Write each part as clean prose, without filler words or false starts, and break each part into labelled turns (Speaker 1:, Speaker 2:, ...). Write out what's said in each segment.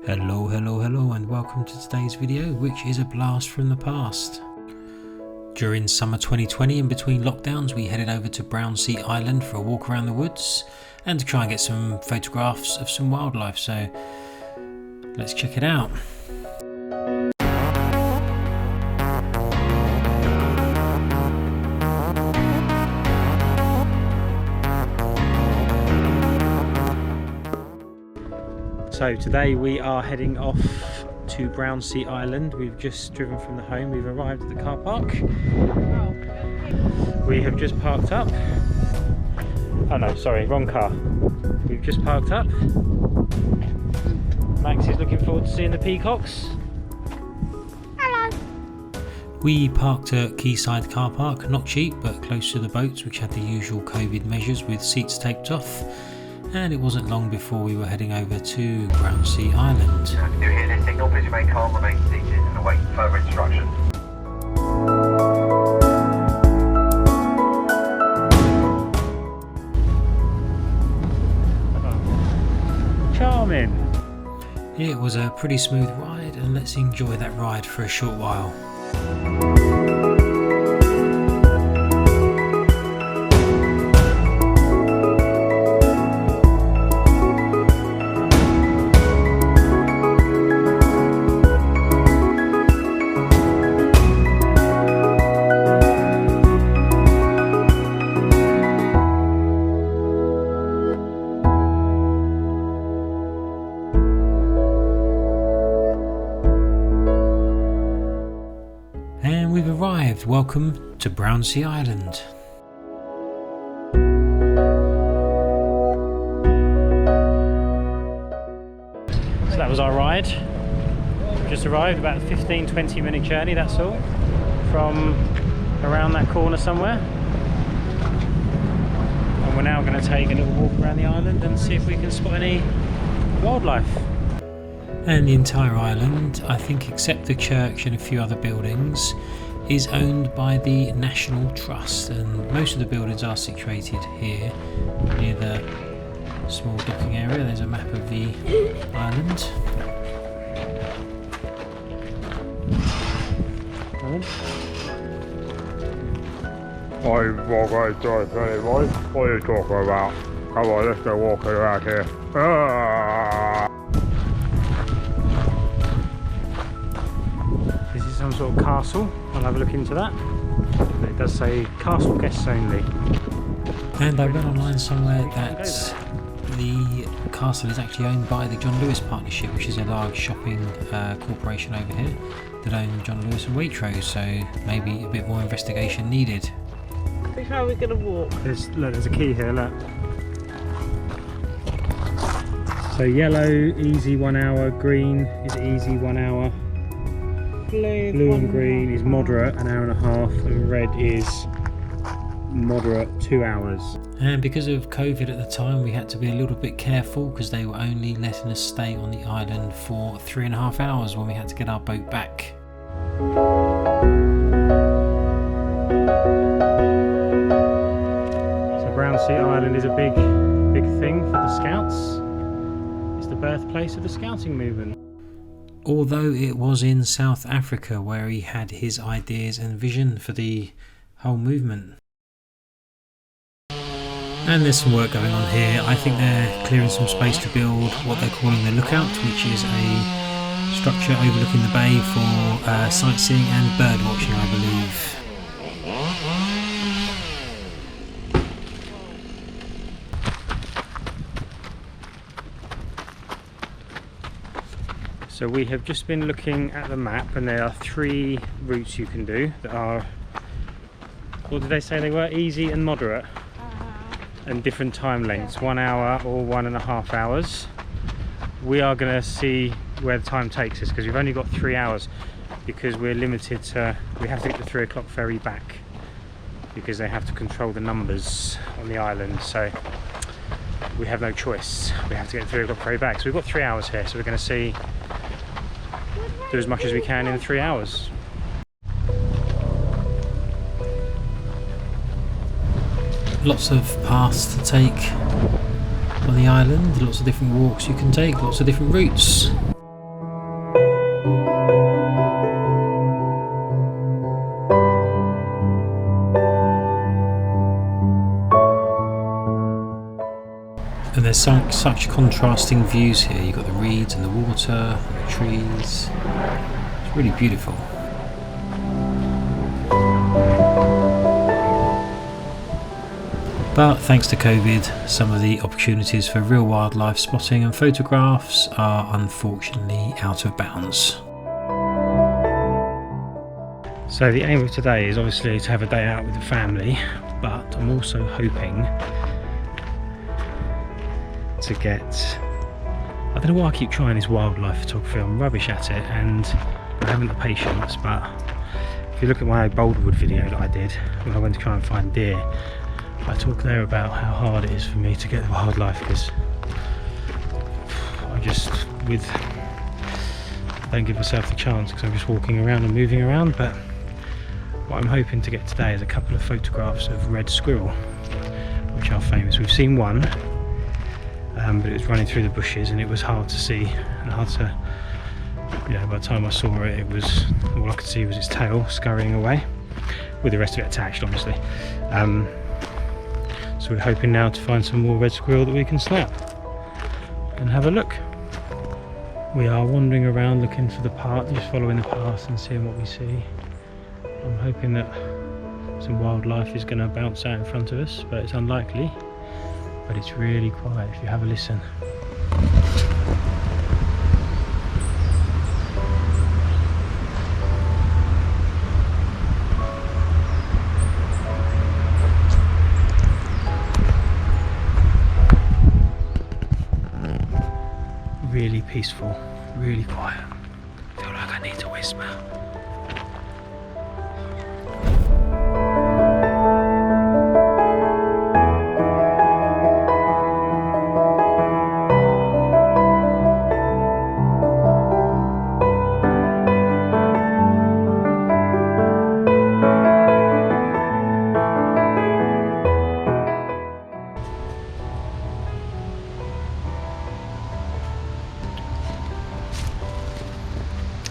Speaker 1: Hello and welcome to today's video, which is a blast from the past. During summer 2020, in between lockdowns, we headed over to Brownsea Island for a walk around the woods and to try and get some photographs of some wildlife, so let's check it out. So today we are heading off to Brownsea Island. We've just driven from the home. We've arrived at the car park. We have just parked up. Oh no, sorry, wrong car. We've just parked up. Max is looking forward to seeing the peacocks.
Speaker 2: Hello.
Speaker 1: We parked at Quayside car park, not cheap but close to the boats, which had the usual COVID measures with seats taped off. And it wasn't long before we were heading over to Brownsea Island.
Speaker 3: If you do hear this signal, please remain calm, remain seated and await further instructions.
Speaker 1: Charming! It was a pretty smooth ride, and let's enjoy that ride for a short while. And we've arrived. Welcome to Brownsea Island. So that was our ride. Just arrived, about a 15-20 minute journey, that's all, from around that corner somewhere. And we're now going to take a little walk around the island and see if we can spot any wildlife. And the entire island, I think except the church and a few other buildings, is owned by the National Trust, and most of the buildings are situated here near the small docking area. There's a map of the island.
Speaker 4: I'm not going to talk anymore. What are you talking about? Come on, let's go walking around here.
Speaker 1: This is some sort of castle. I'll have a look into that. It does say castle guests only. And I read online somewhere that the castle is actually owned by the John Lewis Partnership, which is a large shopping corporation over here that own John Lewis and Waitrose, so maybe a bit more investigation needed.
Speaker 2: Which way are we going to walk?
Speaker 1: There's a key here, look. So yellow, easy 1 hour, green is easy 1 hour. Blue and green is moderate, an hour and a half, and red is moderate, 2 hours. And because of COVID at the time, we had to be a little bit careful because they were only letting us stay on the island for 3.5 hours when we had to get our boat back. So Brownsea Island is a big thing for the Scouts. It's the birthplace of the Scouting movement. Although it was in South Africa where he had his ideas and vision for the whole movement. And there's some work going on here. I think they're clearing some space to build what they're calling the Lookout, which is a structure overlooking the bay for sightseeing and bird watching, I believe. So we have just been looking at the map, and there are 3 routes you can do that are, what did they say they were? Easy and moderate, and different time lengths, 1 hour or 1.5 hours. We are going to see where the time takes us because we've only got 3 hours, because we're limited to, we have to get the 3 o'clock ferry back because they have to control the numbers on the island, so we have no choice. We have to get the 3 o'clock ferry back. So we've got 3 hours here, so we're going to do as much as we can in 3 hours. Lots of paths to take on the island, lots of different walks you can take, lots of different routes. such contrasting views here. You've got the reeds and the water, the trees. It's really beautiful. But thanks to COVID, some of the opportunities for real wildlife spotting and photographs are unfortunately out of bounds. So the aim of today is obviously to have a day out with the family, but I'm also hoping to get, I don't know why I keep trying this wildlife photography, I'm rubbish at it and I haven't the patience, but if you look at my Boulderwood video that I did when I went to try and find deer, I talk there about how hard it is for me to get the wildlife because I don't give myself the chance because I'm just walking around and moving around. But what I'm hoping to get today is a couple of photographs of red squirrel, which are famous. We've seen one, but it was running through the bushes and it was hard to see and hard to, by the time I saw it, it was, all I could see was its tail scurrying away with the rest of it attached, obviously. So we're hoping now to find some more red squirrel that we can snap and have a look. We are wandering around looking for the path, just following the path and seeing what we see. I'm hoping that some wildlife is going to bounce out in front of us, but it's unlikely. But it's really quiet if you have a listen. Really peaceful, really quiet. I feel like I need to whisper.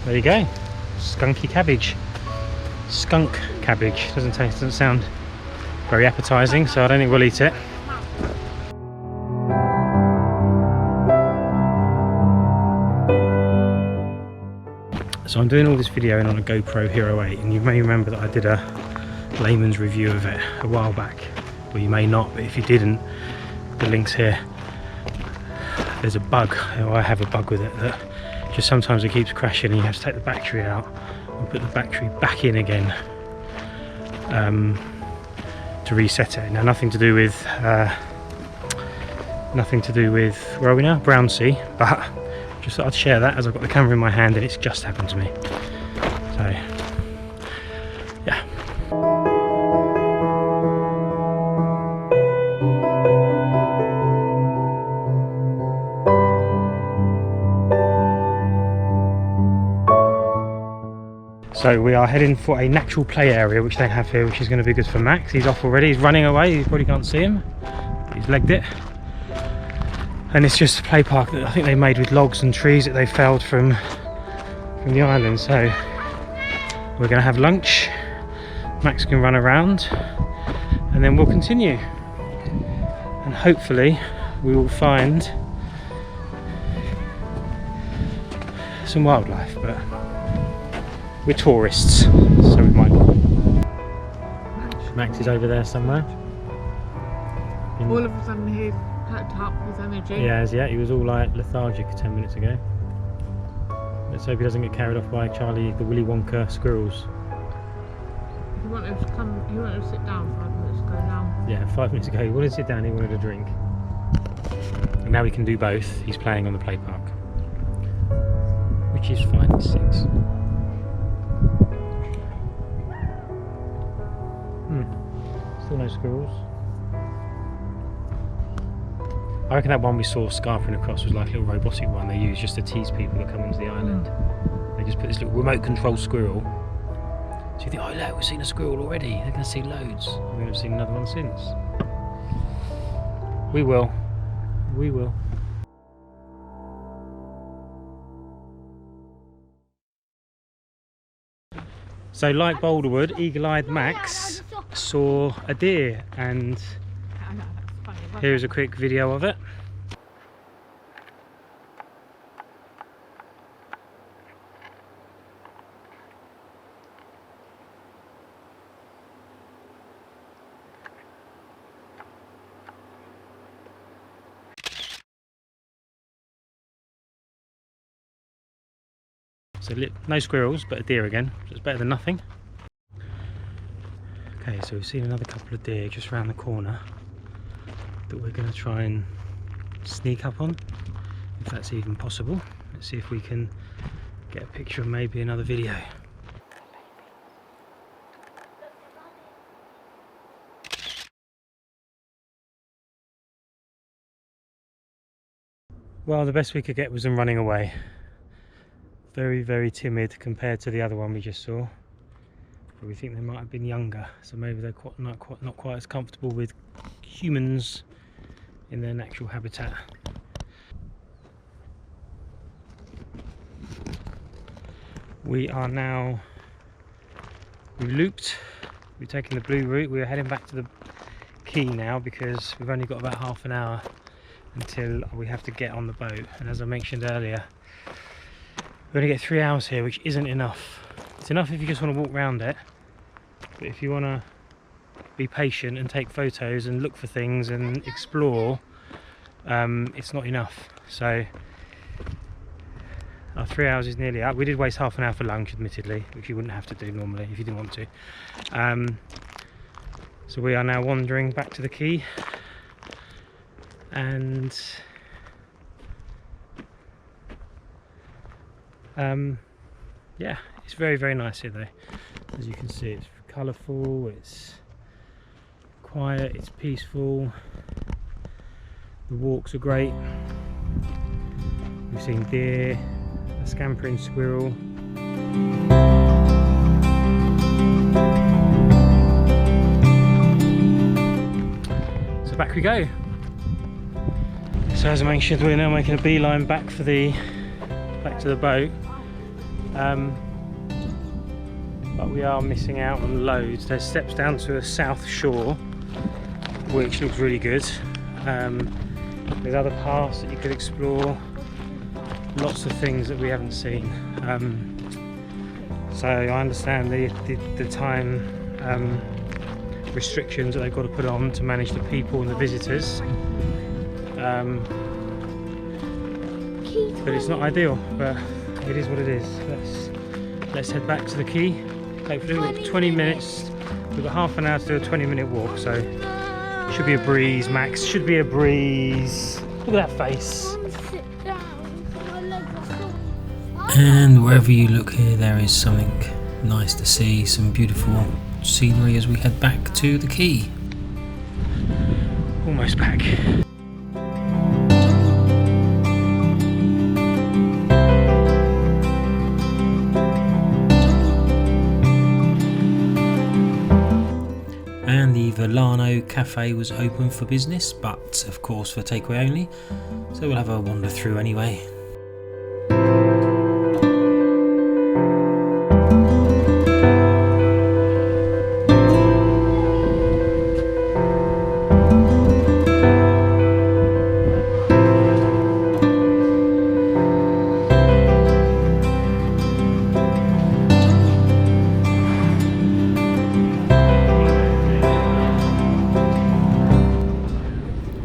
Speaker 1: There you go, skunky cabbage. Skunk cabbage doesn't sound very appetizing, so I don't think we'll eat it. So I'm doing all this videoing on a GoPro Hero 8, and you may remember that I did a layman's review of it a while back, or you may not, but if you didn't, the link's here. There's a bug, or I have a bug with it, that just sometimes it keeps crashing and you have to take the battery out and put the battery back in again to reset it. Now nothing to do with where are we now? Brownsea, but just thought I'd share that as I've got the camera in my hand and it's just happened to me. So yeah. So we are heading for a natural play area which they have here, which is going to be good for Max. He's off already, he's running away, you probably can't see him. He's legged it. And it's just a play park that I think they made with logs and trees that they felled from the island. So we're going to have lunch, Max can run around, and then we'll continue. And hopefully we will find some wildlife, but we're tourists, so we might not. Max is over there somewhere.
Speaker 2: All of a sudden he's perked up his energy.
Speaker 1: Yeah, he was all like lethargic 10 minutes ago. Let's hope he doesn't get carried off by Charlie, the Willy Wonka squirrels.
Speaker 2: He wanted to sit down 5 minutes ago now.
Speaker 1: Yeah, 5 minutes ago he wanted to sit down, he wanted a drink. And now he can do both. He's playing on the play park, which is fine, it's 6. Still no squirrels. I reckon that one we saw scarping across was like a little robotic one they use just to tease people that come into the island. They just put this little remote control squirrel. So you think, oh look, we've seen a squirrel already. They're going to see loads. We're going to have seen another one since. We will. We will. So like Boulderwood, eagle-eyed Max saw a deer, and here's a quick video of it. So no squirrels, but a deer again, so it's better than nothing. Okay, so we've seen another couple of deer just around the corner that we're going to try and sneak up on, if that's even possible. Let's see if we can get a picture of maybe another video. Well, the best we could get was them running away. Very, very timid compared to the other one we just saw. But we think they might have been younger, so maybe they're not quite as comfortable with humans in their natural habitat. We are now, we've looped, we've taken the blue route. We're heading back to the quay now because we've only got about half an hour until we have to get on the boat. And as I mentioned earlier, we only get 3 hours here, which isn't enough. It's enough if you just want to walk around it, but if you want to be patient and take photos and look for things and explore, it's not enough. So our 3 hours is nearly up. We did waste half an hour for lunch, admittedly, which you wouldn't have to do normally if you didn't want to. So we are now wandering back to the quay, and yeah, it's very, very nice here though. As you can see, it's colourful, it's quiet, it's peaceful, the walks are great. We've seen deer, a scampering squirrel. So back we go. So as I mentioned, we're now making a beeline back to the boat. But we are missing out on loads. There's steps down to a south shore, which looks really good. There's other paths that you could explore. Lots of things that we haven't seen. So I understand the time restrictions that they've got to put on to manage the people and the visitors. But it's not ideal, but it is what it is. Let's head back to the quay. Hopefully we've got 20 minutes. We've got half an hour to do a 20-minute walk, so should be a breeze, Max. Should be a breeze. Look at that face. And wherever you look here, there is something nice to see, some beautiful scenery as we head back to the quay. Almost back. And the Volano Cafe was open for business, but of course for takeaway only, so we'll have a wander through anyway.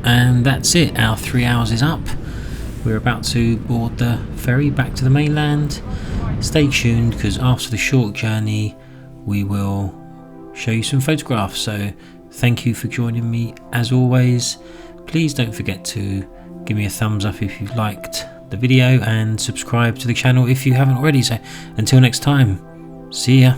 Speaker 1: And that's it, our 3 hours is up. We're about to board the ferry back to the mainland. Stay tuned, because after the short journey we will show you some photographs. So thank you for joining me as always. Please don't forget to give me a thumbs up if you've liked the video, and subscribe to the channel if you haven't already. So until next time, see ya.